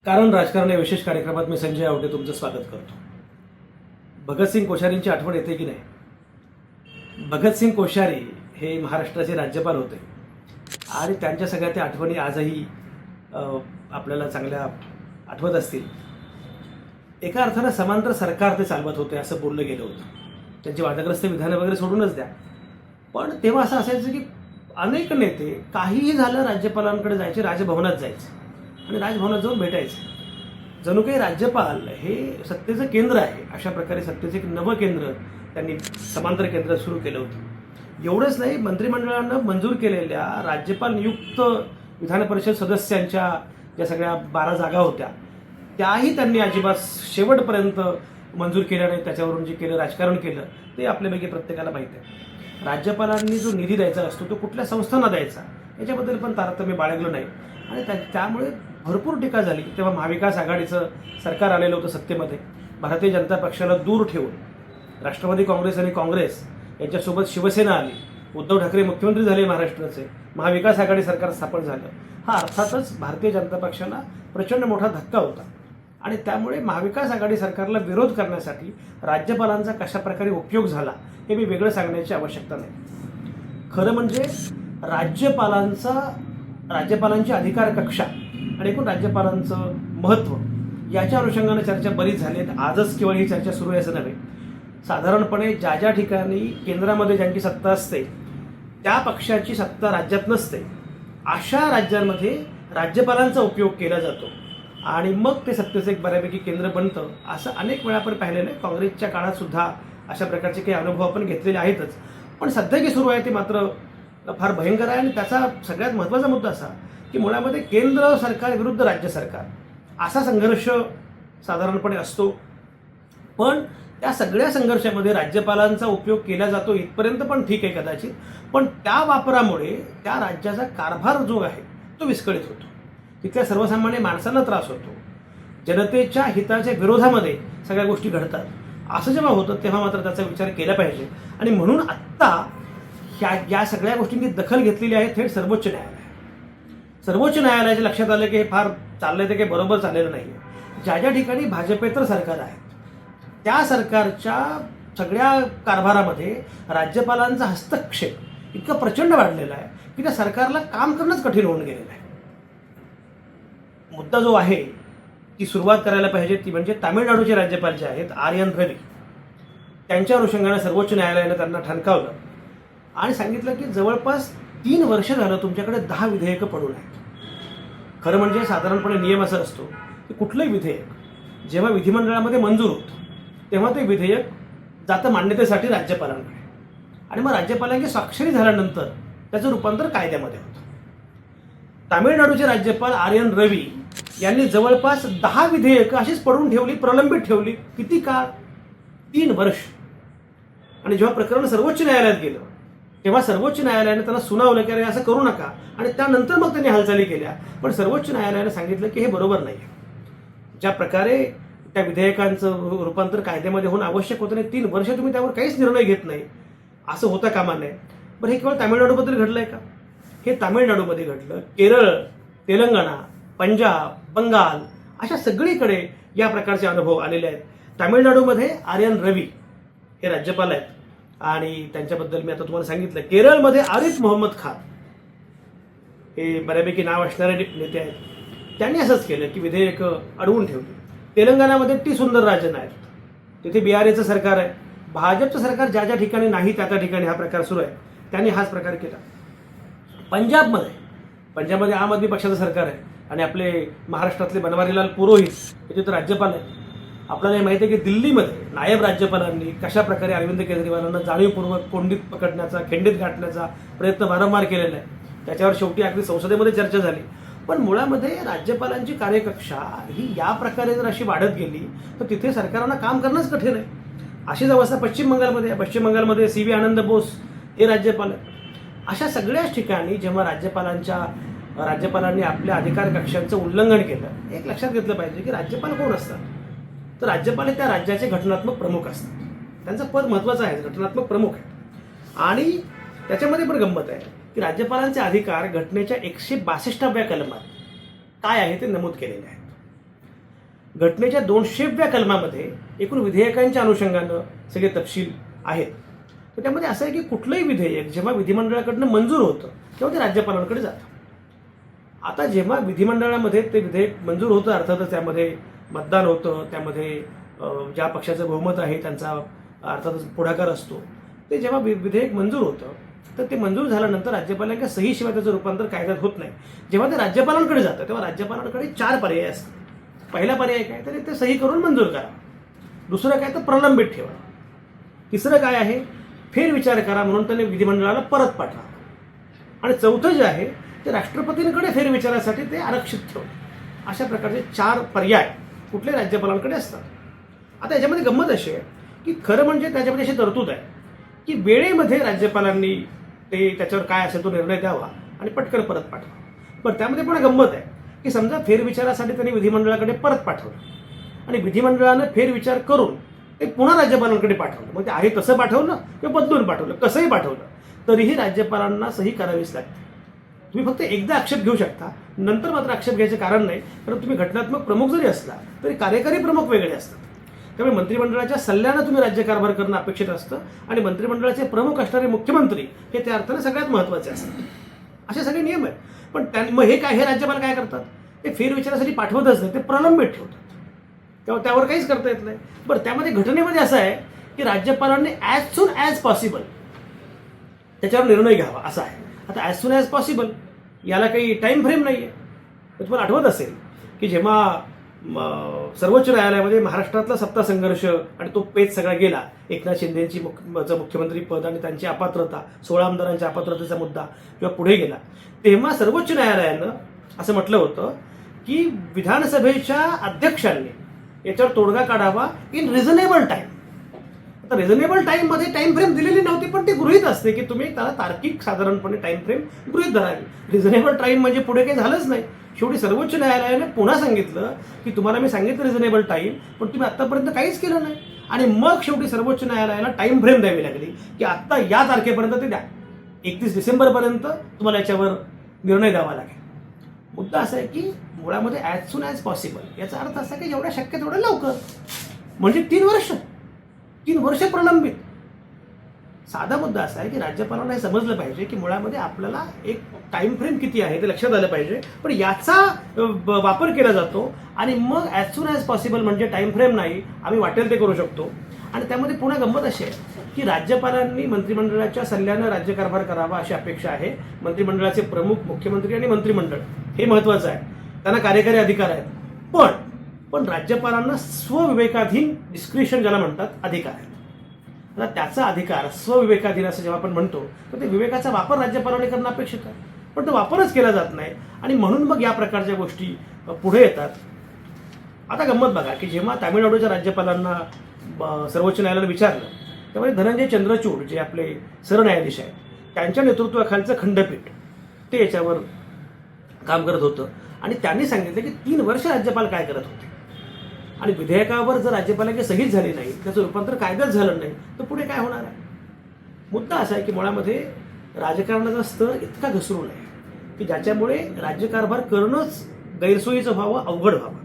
कारण राजकारण या विशेष कार्यक्रमात मी संजय आवटे तुमचं स्वागत करतो. भगतसिंग कोश्यारींची आठवण येते की नाही? भगतसिंग कोश्यारी हे महाराष्ट्राचे राज्यपाल होते आणि त्यांच्या सगळ्या त्या आठवणी आजही आपल्याला चांगल्या आठवत असतील. एका अर्थानं समांतर सरकार ते चालवत होते असं बोललं गेलं होतं. त्यांची वादग्रस्त विधानं वगैरे सोडूनच द्या, पण तेव्हा असं असायचं की अनेक नेते काहीही झालं राज्यपालांकडे जायचे, राजभवनात जायचे आणि राजभवनात जाऊन भेटायचे. जणू काही राज्यपाल हे सत्तेचं केंद्र आहे, अशा प्रकारे सत्तेचं एक नवं केंद्र त्यांनी समांतर केंद्र सुरू केलं होतं. एवढंच नाही, मंत्रिमंडळानं मंजूर केलेल्या राज्यपाल नियुक्त विधान परिषद सदस्यांच्या ज्या सगळ्या 12 जागा होत्या त्याही त्यांनी अजिबात शेवटपर्यंत मंजूर केल्या नाही. त्याच्यावरून जे केलं राजकारण केलं ते आपल्यापैकी प्रत्येकाला माहीत आहे. राज्यपालांनी जो निधी द्यायचा असतो तो कुठल्या संस्थांना द्यायचा याच्याबद्दल पण तारतम्य बाळगलं नाही आणि त्यामुळे भरपूर टीका झाली. तेव्हा महाविकास आघाडीचं सरकार आलेलं होतं सत्तेमध्ये. भारतीय जनता पक्षाला दूर ठेवून राष्ट्रवादी काँग्रेस आणि काँग्रेस यांच्यासोबत शिवसेना आली. उद्धव ठाकरे मुख्यमंत्री झाले महाराष्ट्राचे. महाविकास आघाडी सरकार स्थापन झालं. हा अर्थातच भारतीय जनता पक्षाला प्रचंड मोठा धक्का होता आणि त्यामुळे महाविकास आघाडी सरकारला विरोध करण्यासाठी राज्यपालांचा कशा प्रकारे उपयोग झाला हे मी वेगळं सांगण्याची आवश्यकता नाही. खरं म्हणजे राज्यपालांची अधिकार कक्षा आणि एकूण राज्यपालांचं महत्त्व याच्या अनुषंगाने चर्चा बरीच झाली. आजच केवळ ही चर्चा सुरू आहे असं नव्हे. साधारणपणे ज्या ज्या ठिकाणी केंद्रामध्ये ज्यांची सत्ता असते त्या पक्षाची सत्ता राज्यात नसते अशा राज्यांमध्ये राज्यपालांचा उपयोग केला जातो आणि मग ते सत्तेचं एक बऱ्यापैकी केंद्र बनतं. असं अनेक वेळा आपण पाहिलेलं आहे. काँग्रेसच्या काळात सुद्धा अशा प्रकारचे काही अनुभव आपण घेतलेले आहेतच. पण सध्या जे सुरू आहे ते मात्र फार भयंकर आहे आणि त्याचा सगळ्यात महत्त्वाचा मुद्दा असा की मुळामध्ये केंद्र सरकार विरुद्ध राज्य सरकार असा संघर्ष साधारणपणे असतो. पण त्या सगळ्या संघर्षामध्ये राज्यपालांचा उपयोग केला जातो इथपर्यंत पण ठीक आहे कदाचित, पण त्या वापरामुळे त्या राज्याचा कारभार जो आहे तो विस्कळीत होतो. तिथल्या सर्वसामान्य माणसांना त्रास होतो. जनतेच्या हिताच्या विरोधामध्ये सगळ्या गोष्टी घडतात. असं जेव्हा होतं तेव्हा मात्र त्याचा विचार केला पाहिजे आणि म्हणून आत्ता या सगळ्या गोष्टींची दखल घेतलेली आहे थेट सर्वोच्च न्यायालय. सर्वोच्च न्यायालयाच्या लक्षात आलं की हे फार चाललंय ते काही बरोबर चाललेलं नाही. ज्या ज्या ठिकाणी भाजपेतर सरकार आहेत त्या सरकारच्या सगळ्या कारभारामध्ये राज्यपालांचा हस्तक्षेप इतका प्रचंड वाढलेला आहे की त्या सरकारला काम करणंच कठीण होऊन गेलेलं आहे. मुद्दा जो आहे ती सुरुवात करायला पाहिजे ती म्हणजे तामिळनाडूचे राज्यपाल जे आहेत आर्यन रवी, त्यांच्या अनुषंगाने सर्वोच्च न्यायालयाने त्यांना ठणकावलं आणि सांगितलं की जवळपास 3 वर्ष झालं तुमच्याकडे 10 विधेयकं पडून आहेत. खरं म्हणजे साधारणपणे नियम असा असतो की कुठलंही विधेयक जेव्हा विधिमंडळामध्ये मंजूर होतं तेव्हा ते विधेयक जातं मान्यतेसाठी राज्यपालांकडे आणि मग राज्यपालांची स्वाक्षरी झाल्यानंतर त्याचं रूपांतर कायद्यामध्ये होतं. तामिळनाडूचे राज्यपाल आर्यन रवी यांनी जवळपास 10 विधेयकं अशीच पडून ठेवली, प्रलंबित ठेवली. किती काळ? 3 वर्ष. आणि जेव्हा प्रकरण सर्वोच्च न्यायालयात गेलं तेव्हा सर्वोच्च न्यायालयाने त्यांना सुनावलं की अरे असं करू नका आणि त्यानंतर मग त्यांनी हालचाली केल्या. पण सर्वोच्च न्यायालयाने सांगितलं की हे बरोबर नाही. ज्या प्रकारे त्या विधेयकांचं रूपांतर कायद्यामध्ये होणं आवश्यक होतं नाही 3 वर्ष तुम्ही त्यावर काहीच निर्णय घेत नाही, असं होता कामा नये. बरं, हे केवळ तामिळनाडूबद्दल घडलंय का? हे तामिळनाडूमध्ये घडलं, केरळ, तेलंगणा, पंजाब, बंगाल अशा सगळीकडे या प्रकारचे अनुभव आलेले आहेत. तामिळनाडूमध्ये आर्यन रवी हे राज्यपाल आहेत आणि त्यांच्याबद्दल मी आता तुम्हाला सांगितलं. केरळमध्ये आरिफ मोहम्मद खान हे बऱ्यापैकी नाव असणारे नेते आहेत. त्यांनी असंच केलं की विधेयकं अडवून ठेवली. तेलंगणामध्ये टी सुंदरराजन आहेत, तिथे बीआरएचं सरकार आहे. भाजपचं सरकार ज्या ज्या ठिकाणी नाही त्या त्या ठिकाणी हा प्रकार सुरू आहे. त्यांनी हाच प्रकार केला. पंजाबमध्ये आम आदमी पक्षाचं सरकार आहे आणि आपले महाराष्ट्रातले बनवारीलाल पुरोहित हे तिथे राज्यपाल आहेत. आपल्याला हे माहिती आहे की दिल्लीमध्ये नायब राज्यपालांनी कशा प्रकारे अरविंद केजरीवालांना जाणीवपूर्वक कोंडीत पकडण्याचा, खिंडीत गाठण्याचा प्रयत्न वारंवार केलेला आहे. त्याच्यावर शेवटी अगदी संसदेमध्ये चर्चा झाली. पण मुळामध्ये राज्यपालांची कार्यकक्षा ही या प्रकारे जर अशी वाढत गेली तर तिथे सरकारांना काम करणंच कठीण आहे. अशीच अवस्था पश्चिम बंगालमध्ये आहे. पश्चिम बंगालमध्ये सी.व्ही. आनंद बोस हे राज्यपाल आहेत. अशा सगळ्याच ठिकाणी जेव्हा राज्यपालांनी आपल्या अधिकार कक्षांचं उल्लंघन केलं, एक लक्षात घेतलं पाहिजे की राज्यपाल कोण असतात? तर राज्यपाल हे त्या राज्याचे घटनात्मक प्रमुख असतात. त्यांचं पद महत्त्वाचं आहे, घटनात्मक प्रमुख आहे. आणि त्याच्यामध्ये पण गंमत आहे की राज्यपालांचे अधिकार घटनेच्या 162व्या कलमात काय आहे ते नमूद केलेले आहेत. घटनेच्या 200व्या कलमामध्ये एकूण विधेयकांच्या अनुषंगानं सगळे तपशील आहेत. तर त्यामध्ये असं आहे की कुठलंही विधेयक जेव्हा विधिमंडळाकडनं मंजूर होतं तेव्हा ते राज्यपालांकडे जातं. आता जेव्हा विधिमंडळामध्ये ते विधेयक मंजूर होतं, अर्थातच त्यामध्ये मतदान होतं, त्यामध्ये ज्या पक्षाचं बहुमत आहे त्यांचा अर्थातच पुढाकार असतो. ते जेव्हा विधेयक मंजूर होतं तर ते मंजूर झाल्यानंतर राज्यपालांच्या सहीशिवाय त्याचं रूपांतर कायद्यात होत नाही. जेव्हा ते राज्यपालांकडे जातं तेव्हा राज्यपालांकडे 4 पर्याय असतात. पहिला पर्याय काय तर ते सही करून मंजूर करा. दुसरं काय तर प्रलंबित ठेवा. तिसरं काय आहे, फेरविचार करा म्हणून त्याने विधिमंडळाला परत पाठवा. आणि चौथं जे आहे ते राष्ट्रपतींकडे फेरविचारासाठी ते आरक्षित ठेवणे. अशा प्रकारचे 4 पर्याय कुठले राज्यपालांकडे असतात. आता याच्यामध्ये गंमत अशी आहे की खरं म्हणजे त्याच्यामध्ये अशी तरतूद आहे की वेळेमध्ये राज्यपालांनी ते त्याच्यावर काय असेल तो निर्णय द्यावा आणि पटकन परत पाठवा. पण त्यामध्ये पण गंमत आहे की समजा फेरविचारासाठी त्यांनी विधिमंडळाकडे परत पाठवलं आणि विधिमंडळानं फेरविचार करून ते पुन्हा राज्यपालांकडे पाठवलं. मग ते आहे तसं पाठवलं किंवा बदलून पाठवलं, कसंही पाठवलं तरीही राज्यपालांना सही करावीच लागते. तुम्ही फक्त एकदा आक्षेप घेऊ शकता, नंतर मात्र आक्षेप घ्यायचं कारण नाही. कारण तुम्ही घटनात्मक प्रमुख जरी असला तरी कार्यकारी प्रमुख वेगळे असतात. त्यामुळे मंत्रिमंडळाच्या सल्ल्यानं तुम्ही राज्यकारभार करणं अपेक्षित असतं आणि मंत्रिमंडळाचे प्रमुख असणारे मुख्यमंत्री हे त्या अर्थाने सगळ्यात महत्त्वाचे असतात. असे सगळे नियम आहेत. पण मग हे राज्यपाल काय करतात, ते फेरविचारासाठी पाठवतच नाही, ते प्रलंबित ठेवतात. तेव्हा त्यावर काहीच करता येत नाही. बरं, त्यामध्ये घटनेमध्ये असं आहे की राज्यपालांनी ॲज सून ॲज पॉसिबल त्याच्यावर निर्णय घ्यावा असं आहे. आता ॲज सून ॲज पॉसिबल याला काही टाईम फ्रेम नाही आहे. तुम्हाला आठवत असेल की जेव्हा सर्वोच्च न्यायालयामध्ये महाराष्ट्रातला सत्ता संघर्ष आणि तो पेच सगळा गेला, एकनाथ शिंदेची मुख्यमंत्री पद आणि त्यांची अपात्रता, 16 आमदारांच्या अपात्रतेचा मुद्दा जेव्हा पुढे गेला, तेव्हा सर्वोच्च न्यायालयानं असं म्हटलं होतं की विधानसभेच्या अध्यक्षांनी याच्यावर तोडगा काढावा इन रिझनेबल टाईम. आता रिझनेबल टाईममध्ये टाईम फ्रेम दिलेली नव्हती, पण ती गृहीत असते की तुम्ही त्याला तार्किक साधारणपणे टाईम फ्रेम गृहीत धरावी. रिझनेबल टाईम म्हणजे पुढे काही झालंच नाही. शेवटी सर्वोच्च न्यायालयाने पुन्हा सांगितलं की तुम्हाला मी सांगितलं रिझनेबल टाईम, पण तुम्ही आत्तापर्यंत काहीच केलं नाही. आणि मग शेवटी सर्वोच्च न्यायालयाला टाईम फ्रेम द्यावी लागली की आत्ता या तारखेपर्यंत ते द्या, 31 डिसेंबरपर्यंत तुम्हाला याच्यावर निर्णय द्यावा लागेल. मुद्दा असा आहे की मुळामध्ये ॲज सून ॲज पॉसिबल याचा अर्थ असा की जेवढ्या शक्य तेवढं लवकर, म्हणजे 3 वर्ष प्रलंबित. साधा मुद्दा असा आहे की राज्यपालांना हे समजलं पाहिजे की मुळामध्ये आपल्याला एक टाईम फ्रेम किती आहे ते लक्षात आलं पाहिजे, पण याचा वापर केला जातो आणि मग ॲज सून ॲज पॉसिबल म्हणजे टाईम फ्रेम नाही, आम्ही वाटेल ते करू शकतो. आणि त्यामध्ये पुन्हा गंमत अशी आहे की राज्यपालांनी मंत्रिमंडळाच्या सल्ल्यानं राज्यकारभार करावा अशी अपेक्षा आहे. मंत्रिमंडळाचे प्रमुख, मुख्यमंत्री आणि मंत्रिमंडळ हे महत्त्वाचं आहे, त्यांना कार्यकारी अधिकार आहेत. पण राज्यपालांना स्वविवेकाधीन डिस्क्रिशन ज्याला म्हणतात अधिकार आहे. आता त्याचा अधिकार स्वविवेकाधीन असं जेव्हा आपण म्हणतो तर ते विवेकाचा वापर राज्यपालांनी करणं अपेक्षित आहे, पण तो वापरच केला जात नाही आणि म्हणून मग या प्रकारच्या गोष्टी पुढे येतात. आता गंमत बघा की जेव्हा तामिळनाडूच्या राज्यपालांना सर्वोच्च न्यायालयाने विचारलं त्यामुळे धनंजय चंद्रचूड जे आपले सरन्यायाधीश आहेत त्यांच्या नेतृत्वाखालचं खंडपीठ ते याच्यावर काम करत होतं आणि त्यांनी सांगितलं की 3 वर्ष राज्यपाल काय करत होते आणि विधेयकावर जर राज्यपालांची सहीच झाली नाही, त्याचं रूपांतर कायद्यात झालं नाही तर पुढे काय होणार आहे. मुद्दा असा आहे की मुळामध्ये राजकारणाचा स्तर इतका घसरून आहे की ज्याच्यामुळे राज्यकारभार करणंच गैरसोयीचं व्हावं, अवघड व्हावं.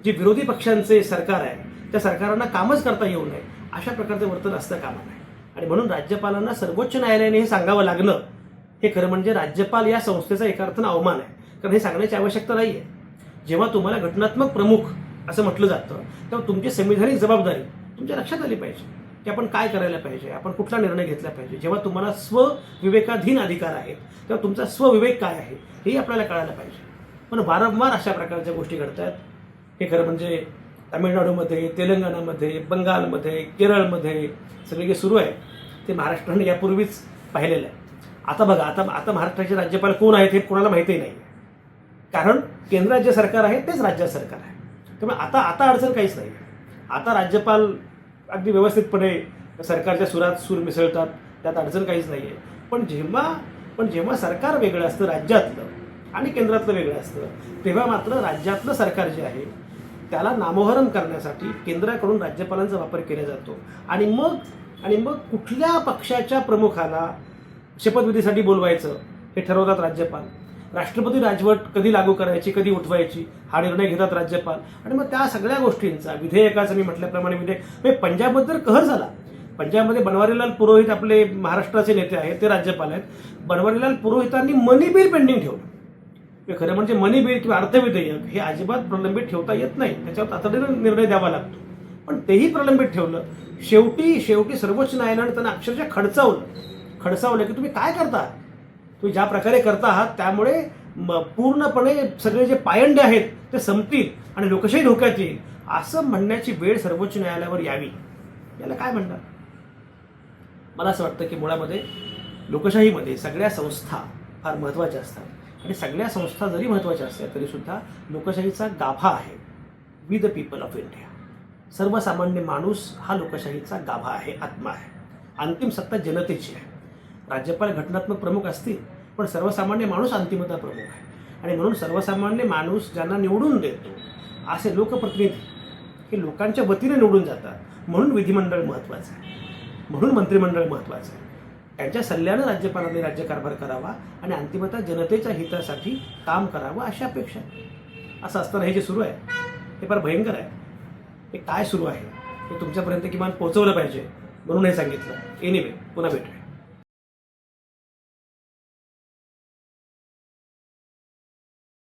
जे विरोधी पक्षांचे सरकार आहे त्या सरकारांना कामच करता येऊ नये अशा प्रकारचं वर्तन असतं कामा नये. आणि म्हणून राज्यपालांना सर्वोच्च न्यायालयाने हे सांगावं लागलं हे खरं म्हणजे राज्यपाल या संस्थेचा एका अर्थानं अवमान आहे. कारण हे सांगण्याची आवश्यकता नाही आहे. जेव्हा तुम्हाला घटनात्मक प्रमुख असं म्हटलं जातं तेव्हा तुमची संविधानिक जबाबदारी तुमच्या लक्षात आली पाहिजे की आपण काय करायला पाहिजे, आपण कुठला निर्णय घेतला पाहिजे. जेव्हा तुम्हाला स्वविवेकाधीन अधिकार आहेत तेव्हा तुमचा स्वविवेक काय आहे हेही आपल्याला कळायला पाहिजे. पण वारंवार अशा प्रकारच्या गोष्टी घडतात. हे खरं म्हणजे तामिळनाडूमध्ये, तेलंगणामध्ये, बंगालमध्ये, केरळमध्ये सगळे जे सुरू आहे ते महाराष्ट्राने यापूर्वीच पाहिलेलं आहे. आता बघा, आता महाराष्ट्राचे राज्यपाल कोण आहेत हे कोणाला माहिती नाही, कारण केंद्रात जे सरकार आहे तेच राज्यात सरकार आहे. त्यामुळे आता अडचण काहीच नाही. आता राज्यपाल अगदी व्यवस्थितपणे सरकारच्या सुरात सूर मिसळतात, त्यात अडचण काहीच नाही आहे. पण जेव्हा सरकार वेगळं असतं राज्यातलं आणि केंद्रातलं वेगळं असतं तेव्हा मात्र राज्यातलं सरकार जे आहे त्याला नामोहरम करण्यासाठी केंद्राकडून राज्यपालांचा वापर केला जातो. आणि मग कुठल्या पक्षाच्या प्रमुखाला शपथविधीसाठी बोलवायचं हे ठरवतात राज्यपाल. राष्ट्रपती राजवट कधी लागू करायची, कधी उठवायची हा निर्णय घेतात राज्यपाल. आणि मग त्या सगळ्या गोष्टींचा विधेयकाचं मी म्हटल्याप्रमाणे विधेयक म्हणजे पंजाबमध्ये तर कहर झाला. पंजाबमध्ये बनवारीलाल पुरोहित आपले महाराष्ट्राचे नेते आहेत, ते राज्यपाल आहेत. बनवारीलाल पुरोहितांनी मनी बिल पेंडिंग ठेवलं. खरं म्हणजे मनी बिल किंवा अर्थविधेयक हे अजिबात प्रलंबित ठेवता येत नाही, त्याच्यावर तातडीनं निर्णय द्यावा लागतो. पण तेही प्रलंबित ठेवलं. शेवटी सर्वोच्च न्यायालयाने त्यांना अक्षरशः खडसावलं की तुम्ही काय करता, तुम्ही ज्या प्रकारे करता आहात त्यामुळे पूर्णपणे सगळे जे पायंडे आहेत ते संपतील आणि लोकशाही धोक्यात येईल, असं म्हणण्याची वेळ सर्वोच्च न्यायालयावर यावी. याला काय म्हणतात? मला असं वाटतं की मुळामध्ये लोकशाहीमध्ये सगळ्या संस्था फार महत्त्वाच्या असतात आणि सगळ्या संस्था जरी महत्त्वाच्या असल्या तरीसुद्धा लोकशाहीचा गाभा आहे we the people of India. सर्वसामान्य माणूस हा लोकशाहीचा गाभा आहे, आत्मा आहे. अंतिम सत्ता जनतेची आहे. राज्यपाल घटनात्मक प्रमुख असतील पण सर्वसामान्य माणूस अंतिमता प्रमुख आहे. आणि म्हणून सर्वसामान्य माणूस ज्यांना निवडून देतो असे लोकप्रतिनिधी हे लोकांच्या वतीने निवडून जातात. म्हणून विधिमंडळ महत्त्वाचं आहे, म्हणून मंत्रिमंडळ महत्त्वाचं आहे. त्यांच्या सल्ल्यानं राज्यपालांनी राज्यकारभार करावा आणि अंतिमतः जनतेच्या हितासाठी काम करावं अशी अपेक्षा. असं असताना हे जे सुरू आहे हे फार भयंकर आहे. हे काय सुरू आहे हे तुमच्यापर्यंत किमान पोहोचवलं पाहिजे म्हणून हे सांगितलं. एनिवे, पुन्हा भेटूया.